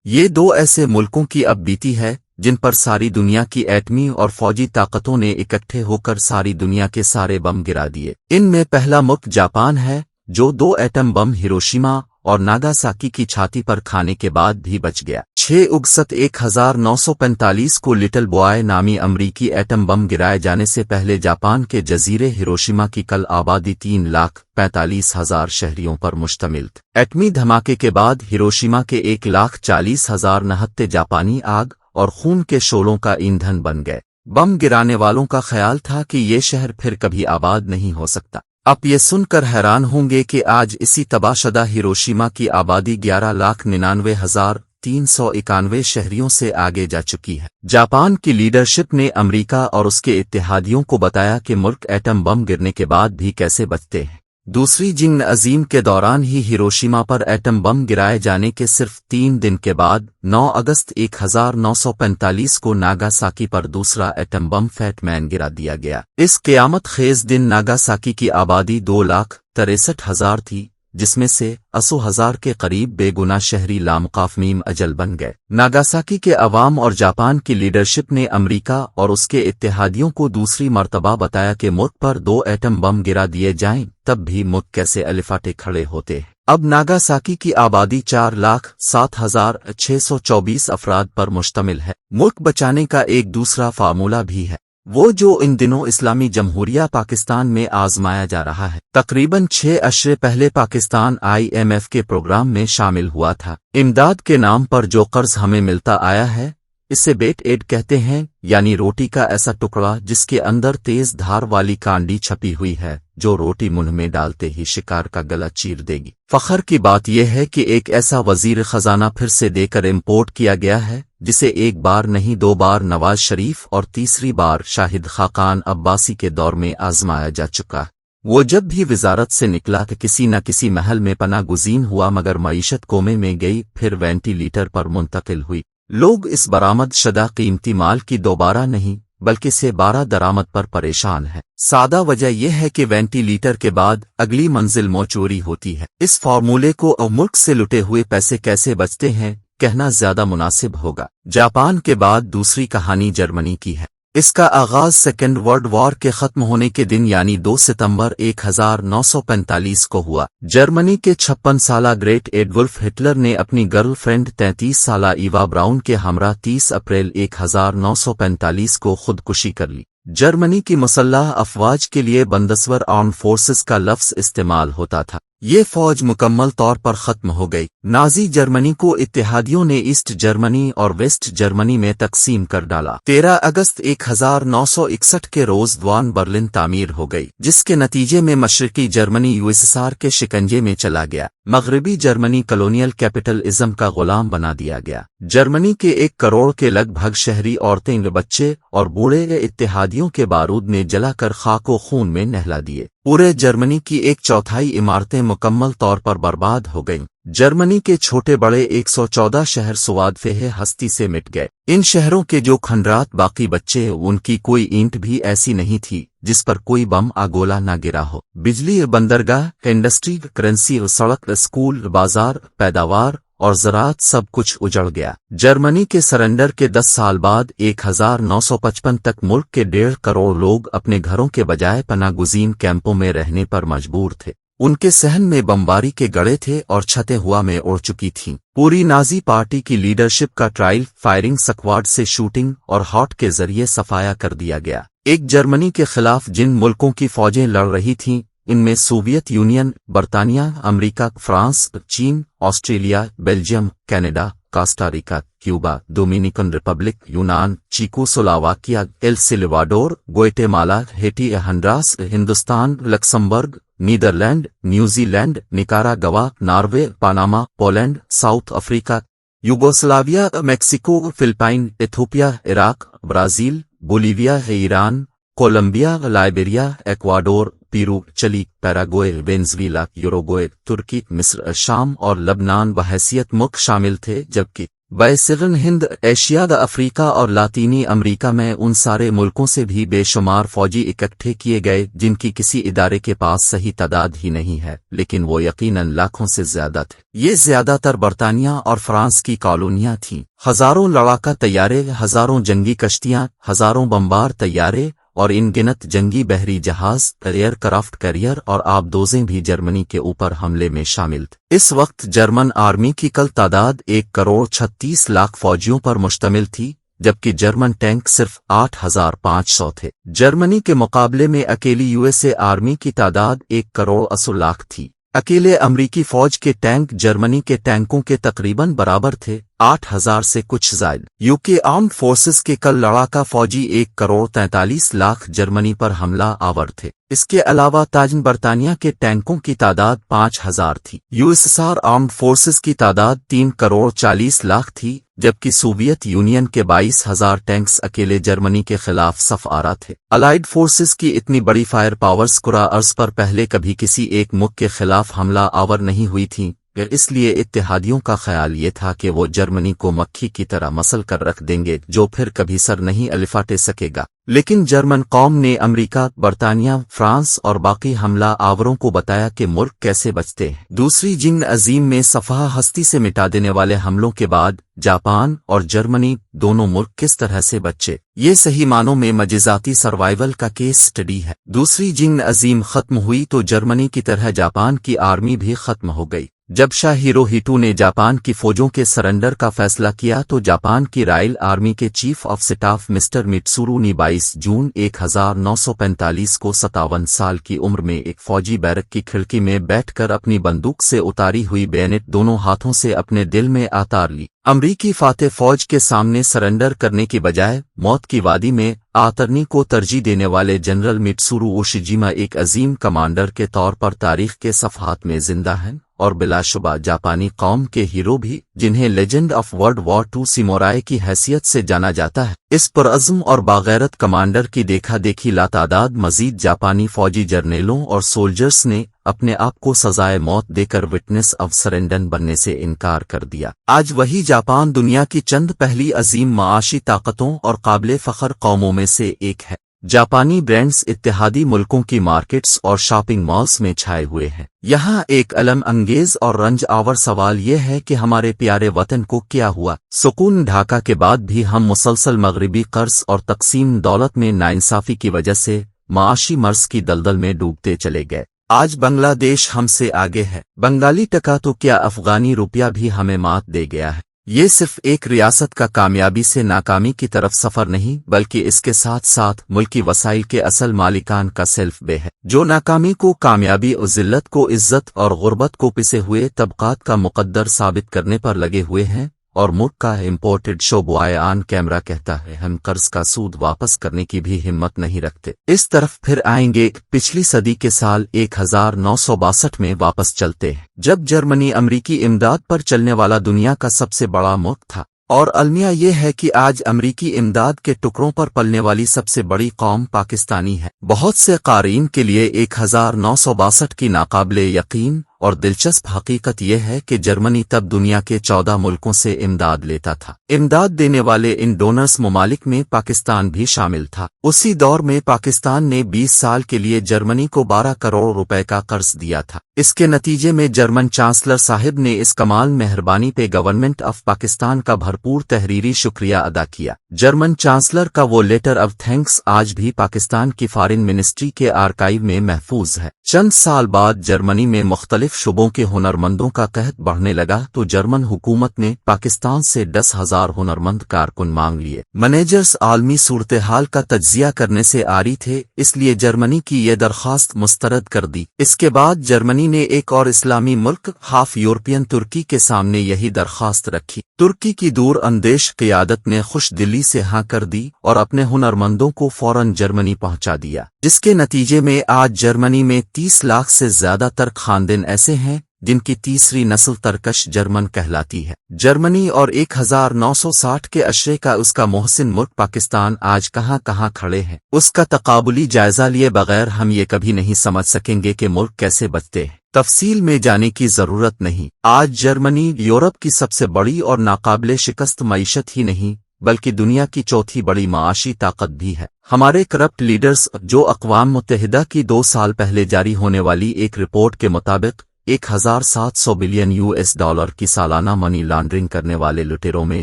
یہ دو ایسے ملکوں کی اب بیتی ہے جن پر ساری دنیا کی ایٹمی اور فوجی طاقتوں نے اکٹھے ہو کر ساری دنیا کے سارے بم گرا دیے۔ ان میں پہلا ملک جاپان ہے جو 2 ایٹم بم ہیروشیما اور ناگاساکی کی چھاتی پر کھانے کے بعد بھی بچ گیا۔ 6 اگست 1945 کو لٹل بوائے نامی امریکی ایٹم بم گرائے جانے سے پہلے جاپان کے جزیرے ہیروشیما کی کل آبادی 3,45,000 شہریوں پر مشتمل تھی۔ ایٹمی دھماکے کے بعد ہیروشیما کے 1,40,000 نہتے جاپانی آگ اور خون کے شعلوں کا ایندھن بن گئے۔ بم گرانے والوں کا خیال تھا کہ یہ شہر پھر کبھی آباد نہیں ہو سکتا۔ آپ یہ سن کر حیران ہوں گے کہ آج اسی تباہ شدہ ہیروشیما کی آبادی 11,99,391 شہریوں سے آگے جا چکی ہے۔ جاپان کی لیڈرشپ نے امریکہ اور اس کے اتحادیوں کو بتایا کہ ملک ایٹم بم گرنے کے بعد بھی کیسے بچتے ہیں۔ دوسری جنگ عظیم کے دوران ہی ہیروشیما پر ایٹم بم گرائے جانے کے صرف 3 دن کے بعد 9 اگست 1945 کو ناگاساکی پر دوسرا ایٹم بم فیٹ مین گرا دیا گیا۔ اس قیامت خیز دن ناگاساکی کی آبادی 2,63,000 تھی، جس میں سے 80,000 کے قریب بے گناہ شہری لامقافمیم اجل بن گئے۔ ناگاساکی کے عوام اور جاپان کی لیڈرشپ نے امریکہ اور اس کے اتحادیوں کو دوسری مرتبہ بتایا کہ ملک پر 2 ایٹم بم گرا دیے جائیں تب بھی ملک کیسے الفاٹے کھڑے ہوتے ہیں۔ اب ناگاساکی کی آبادی 4,07,624 افراد پر مشتمل ہے۔ ملک بچانے کا ایک دوسرا فارمولہ بھی ہے، وہ جو ان دنوں اسلامی جمہوریہ پاکستان میں آزمایا جا رہا ہے۔ تقریباً 6 اشرے پہلے پاکستان IMF کے پروگرام میں شامل ہوا تھا۔ امداد کے نام پر جو قرض ہمیں ملتا آیا ہے اسے بیٹ ایڈ کہتے ہیں، یعنی روٹی کا ایسا ٹکڑا جس کے اندر تیز دھار والی کانڈی چھپی ہوئی ہے جو روٹی منہ میں ڈالتے ہی شکار کا گلا چیر دے گی۔ فخر کی بات یہ ہے کہ ایک ایسا وزیر خزانہ پھر سے دے کر امپورٹ کیا گیا ہے جسے 1 بار نہیں 2 بار نواز شریف اور تیسری بار شاہد خاقان عباسی کے دور میں آزمایا جا چکا۔ وہ جب بھی وزارت سے نکلا تو کسی نہ کسی محل میں پناہ گزین ہوا، مگر معیشت کومے میں گئی، پھر وینٹی لیٹر پر منتقل ہوئی۔ لوگ اس برآمد شدہ قیمتی مال کی دوبارہ نہیں بلکہ سے 12 درآمد پر پریشان ہے۔ سادہ وجہ یہ ہے کہ وینٹی لیٹر کے بعد اگلی منزل چوری ہوتی ہے۔ اس فارمولے کو ملک سے لٹے ہوئے پیسے کیسے بچتے ہیں کہنا زیادہ مناسب ہوگا۔ جاپان کے بعد دوسری کہانی جرمنی کی ہے۔ اس کا آغاز سیکنڈ ورلڈ وار کے ختم ہونے کے دن یعنی 2 ستمبر 1945 کو ہوا۔ جرمنی کے 56 سالہ گریٹ ایڈولف ہٹلر نے اپنی گرل فرینڈ 33 سالہ ایوا براؤن کے ہمراہ 30 اپریل 1945 کو خودکشی کر لی۔ جرمنی کی مسلح افواج کے لیے بندسور آرمڈ فورسز کا لفظ استعمال ہوتا تھا۔ یہ فوج مکمل طور پر ختم ہو گئی۔ نازی جرمنی کو اتحادیوں نے ایسٹ جرمنی اور ویسٹ جرمنی میں تقسیم کر ڈالا۔ 13 اگست 1961 کے روز دوان برلن تعمیر ہو گئی، جس کے نتیجے میں مشرقی جرمنی USSR کے شکنجے میں چلا گیا۔ مغربی جرمنی کلونیل کیپٹل ازم کا غلام بنا دیا گیا۔ جرمنی کے 1 کروڑ کے لگ بھگ شہری عورتیں، بچے اور بوڑھے اتحادیوں کے بارود نے جلا کر خاک و خون میں نہلا دیے۔ پورے جرمنی کی 1/4 عمارتیں مکمل طور پر برباد ہو گئیں۔ جرمنی کے چھوٹے بڑے 114 شہر سواد فہ ہستی سے مٹ گئے۔ ان شہروں کے جو کھنڈرات باقی بچے ان کی کوئی اینٹ بھی ایسی نہیں تھی جس پر کوئی بم آگولا نہ گرا ہو۔ بجلی، بندرگاہ، انڈسٹری، کرنسی، سڑک، اسکول، بازار، پیداوار اور زراعت سب کچھ اجڑ گیا۔ جرمنی کے سرنڈر کے 10 سال بعد 1955 تک ملک کے 1.5 کروڑ لوگ اپنے گھروں کے بجائے پناہ گزین کیمپوں میں رہنے پر مجبور تھے۔ ان کے صحن میں بمباری کے گڑھے تھے اور چھتیں ہوا میں اڑ چکی تھیں۔ پوری نازی پارٹی کی لیڈرشپ کا ٹرائل فائرنگ سکواڈ سے شوٹنگ اور ہاٹ کے ذریعے صفایا کر دیا گیا۔ ایک جرمنی کے خلاف جن ملکوں کی فوجیں لڑ رہی تھیں ان میں سوویت یونین، برطانیہ، امریکہ، فرانس، چین، Australia, Belgium, Canada, Costa Rica, Cuba, Dominican Republic, یونان، Czechoslovakia, El Salvador, Guatemala, Haiti, Honduras, Hindustan, Luxembourg, Netherland, New Zealand, Nicaragua, Norway, Panama, Poland, South Africa, Yugoslavia, Mexico, Philippines, Ethiopia, عراق، Brazil, Bolivia, ایران، Colombia, Liberia, Ecuador, Peru, Chile, Paraguay, Venezuela, Uruguay, ترکی، مصر، شام اور لبنان بحیثیت ملک شامل تھے، جبکہ बैसगन हिंद, एशिया, अफ्रीका और लातीनी अमेरिका में उन सारे मुल्कों से भी बेशुमार फौजी इकट्ठे किए गए जिनकी किसी इदारे के पास सही तादाद ही नहीं है, लेकिन वो यकीनन लाखों से ज्यादा थे। ये ज्यादातर बरतानिया और फ्रांस की कॉलोनियां थीं। हजारों लड़ाका तैयारे, हजारों जंगी कश्तियां, हजारों बमबार तैयारे और इनगिनत जंगी बहरी जहाज, एयरक्राफ्ट कैरियर और आबदोजें भी जर्मनी के ऊपर हमले में शामिल थे। इस वक्त जर्मन आर्मी की कुल तादाद 1,36,00,000 फौजियों पर मुश्तमिल थी, जबकि जर्मन टैंक सिर्फ 8,500 थे। जर्मनी के मुकाबले में अकेली यूएसए आर्मी की तादाद 1,80,00,000 थी। अकेले अमरीकी फौज के टैंक जर्मनी के टैंकों के तकरीबन बराबर थे, 8,000 से कुछ ज़ायद। यूके आर्म्ड फोर्सेस के कल लड़ाका फौजी 1,43,00,000 जर्मनी पर हमला आवर थे। इसके अलावा ताजन बरतानिया के टैंकों की तादाद 5,000 थी। यूएसएसआर आर्म्ड फोर्सेस की तादाद 3,40,00,000 थी, जबकि सोवियत यूनियन के 22,000 टैंक्स अकेले जर्मनी के खिलाफ सफ आरा थे। अलाइड फोर्सेस की इतनी बड़ी फायर पावर्स कुरा अर्ज पर पहले कभी किसी एक मुल्क के खिलाफ हमला आवर नहीं हुई थी। इसलिए इत्तेहादियों का ख्याल ये था कि वो जर्मनी को मक्खी की तरह मसल कर रख देंगे, जो फिर कभी सर नहीं अलिफाटे सकेगा। लेकिन जर्मन कौम ने अमेरिका, बरतानिया, फ्रांस और बाकी हमला आवरों को बताया कि मुल्क कैसे बचते हैं। दूसरी जंग अजीम में सफहा हस्ती से मिटा देने वाले हमलों के बाद जापान और जर्मनी दोनों मुल्क किस तरह से बचे, ये सही मानों में मजेजाती सर्वाइवल का केस स्टडी है। दूसरी जंग अजीम खत्म हुई तो जर्मनी की तरह जापान की आर्मी भी खत्म हो गई। जब शाह हिरोहितो ने जापान की फौजों के सरेंडर का फैसला किया तो जापान की रॉयल आर्मी के चीफ ऑफ स्टाफ मिस्टर मित्सुरू ने 22 जून 1945 को 57 साल की उम्र में एक फौजी बैरक की खिड़की में बैठकर अपनी बंदूक से उतारी हुई बेनेट दोनों हाथों से अपने दिल में आतार ली। अमरीकी फाते फौज के सामने सरेंडर करने की बजाय मौत की वादी में आतरनी को तरजीह देने वाले जनरल मित्सुरू ओशिजिमा एक अजीम कमांडर के तौर पर तारीख के सफ़हात में जिंदा हैं और बिलाशुबा जापानी कौम के हीरो भी, जिन्हें legend of world war II सिमोराय की हैसियत से जाना जाता है। इस पुरअज़्म और बागैरत कमांडर की देखा देखी लातादाद मजीद जापानी फौजी जर्नेलों और सोल्जर्स ने अपने आप को सजाए मौत देकर विटनेस ऑफ सरेंडर बनने से इनकार कर दिया। आज वही जापान दुनिया की चंद पहली अजीम माशी ताकतों और काबिल फ़ख्र कौमों में से एक है। जापानी ब्रांड्स इत्तेहादी मुल्कों की मार्केट्स और शॉपिंग मॉल्स में छाए हुए हैं। यहाँ एक अलम अंगेज और रंज आवर सवाल यह है कि हमारे प्यारे वतन को क्या हुआ। सुकून ढाका के बाद भी हम मुसलसल मगरिबी कर्ज और तकसीम दौलत में नाइंसाफी की वजह से माशी मर्ज की दलदल में डूबते चले गए। आज बांग्लादेश हमसे आगे है। बंगाली टका तो क्या अफगानी रुपया भी हमें मात दे गया है। ये सिर्फ एक रियासत का कामयाबी से नाकामी की तरफ सफर नहीं, बल्कि इसके साथ साथ मुल्की वसाइल के असल मालिकान का सेल्फ बे है, जो नाकामी को कामयाबी और जिल्लत को इज्जत और गुर्बत को पिसे हुए तबकात का मुकद्दर साबित करने पर लगे हुए हैं। और मुल्क का इम्पोर्टेड शोबुआए आन कैमरा कहता है हम कर्ज का सूद वापस करने की भी हिम्मत नहीं रखते। इस तरफ फिर आएंगे पिछली सदी के साल 1962 में वापस चलते हैं, जब जर्मनी अमरीकी इमदाद पर चलने वाला दुनिया का सबसे बड़ा मुल्क था। और अलमिया ये है कि आज अमरीकी इमदाद के टुकड़ों पर पलने वाली सबसे बड़ी कौम पाकिस्तानी है। बहुत से क़ारीन के लिए 1962 की नाकाबिले यकीन और दिलचस्प हकीकत यह है कि जर्मनी तब दुनिया के 14 मुल्कों से इमदाद लेता था। इमदाद देने वाले इन डोनर्स ममालिक में पाकिस्तान भी शामिल था। उसी दौर में पाकिस्तान ने 20 साल के लिए जर्मनी को 12 करोड़ रुपए का कर्ज दिया था। इसके नतीजे में जर्मन चांसलर साहिब ने इस कमाल मेहरबानी पे गवर्नमेंट ऑफ पाकिस्तान का भरपूर तहरीरी शुक्रिया अदा किया। जर्मन चांसलर का वो लेटर ऑफ थैंक्स आज भी पाकिस्तान की फॉरेन मिनिस्ट्री के आर्काइव में महफूज है। चंद साल बाद जर्मनी में मुख्तलिफ शुबों के हुनरमंदों का कहत बढ़ने लगा तो जर्मन हुकूमत ने पाकिस्तान से 10,000 हुनरमंद कारकुन मांग लिए। मैनेजर्स आलमी सूरत हाल का तज्जिया करने से आरी थे, इसलिए जर्मनी की ये दरख्वास्त मुस्तरद कर दी। इसके बाद जर्मनी ने एक और इस्लामी मुल्क हाफ यूरोपियन तुर्की के सामने यही दरख्वास्त रखी। तुर्की की दूर अंदेश क़ियादत ने खुश दिली से हाँ कर दी और अपने हुनरमंदों को फौरन जर्मनी पहुंचा दिया, जिसके नतीजे में आज जर्मनी में 30 लाख से ज्यादा तर खानदेन ऐसे हैं जिनकी तीसरी नस्ल तरकश जर्मन कहलाती है। जर्मनी और 1960 के अशरे का उसका मोहसिन मुल्क पाकिस्तान आज कहाँ कहाँ खड़े हैं, उसका तकाबुली जायजा लिए बगैर हम ये कभी नहीं समझ सकेंगे कि मुल्क कैसे बचते हैं। तफसील में जाने की जरूरत नहीं। आज जर्मनी यूरोप की सबसे बड़ी और नाकाबिले शिकस्त मईशत ही नहीं बल्कि दुनिया की चौथी बड़ी माशी ताकत भी है। हमारे करप्ट लीडर्स, जो अक़वाम मुत्तहिदा की 2 साल पहले जारी होने वाली एक रिपोर्ट के मुताबिक 1700 बिलियन US डॉलर की सालाना मनी लॉन्ड्रिंग करने वाले लुटेरों में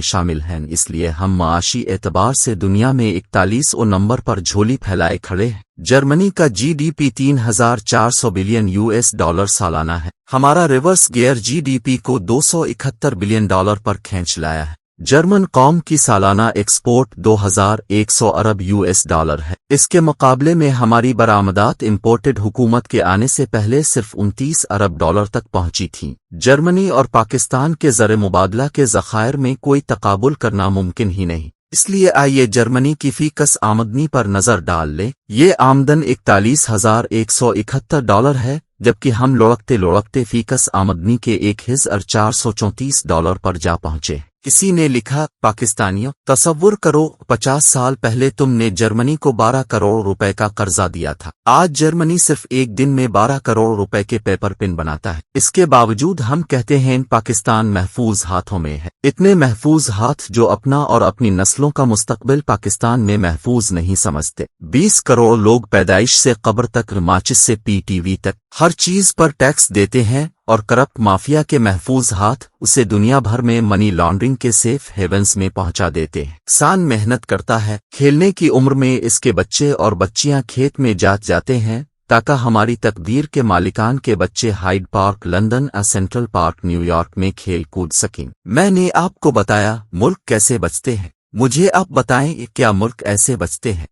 शामिल हैं, इसलिए हम माशी एतबार से दुनिया में 41वें नंबर पर झोली फैलाए खड़े हैं। जर्मनी का GDP 3400 बिलियन US डॉलर सालाना है। हमारा रिवर्स गियर GDP को 271 बिलियन डॉलर पर खींच लाया है। जर्मन कौम की सालाना एक्सपोर्ट 2100 अरब US डॉलर है। इसके मुकाबले में हमारी बरामदात इंपोर्टेड हुकूमत के आने से पहले सिर्फ 29 अरब डॉलर तक पहुंची थीं। जर्मनी और पाकिस्तान के ज़र मुबादला के ज़खायर में कोई तकाबुल करना मुमकिन ही नहीं। इसलिए आइए जर्मनी की फीकस आमदनी पर नजर डाल लें। ये आमदन 41,171 डॉलर है, जबकि हम लुढ़कते फीकस आमदनी के 1434 डॉलर पर जा पहुंचे। किसी ने लिखा, पाकिस्तानियों, तसव्वुर करो 50 साल पहले तुमने जर्मनी को 12 करोड़ रुपए का कर्जा दिया था। आज जर्मनी सिर्फ एक दिन में 12 करोड़ रुपए के पेपर पिन बनाता है। इसके बावजूद हम कहते हैं पाकिस्तान महफूज हाथों में है। इतने महफूज हाथ जो अपना और अपनी नस्लों का मुस्तकबिल पाकिस्तान में महफूज नहीं समझते। 20 करोड़ लोग पैदाइश से कब्र तक, माचिस से PTV तक हर चीज पर टैक्स देते हैं और करप्ट माफिया के महफूज हाथ उसे दुनिया भर में मनी लॉन्ड्रिंग के सेफ हेवंस में पहुंचा देते हैं। किसान मेहनत करता है, खेलने की उम्र में इसके बच्चे और बच्चियां खेत में जाते हैं ताकि हमारी तकदीर के मालिकान के बच्चे हाइड पार्क लंदन या सेंट्रल पार्क न्यूयॉर्क में खेल कूद सकें। मैंने आपको बताया मुल्क कैसे बचते हैं। मुझे आप बताएं क्या मुल्क ऐसे बचते हैं।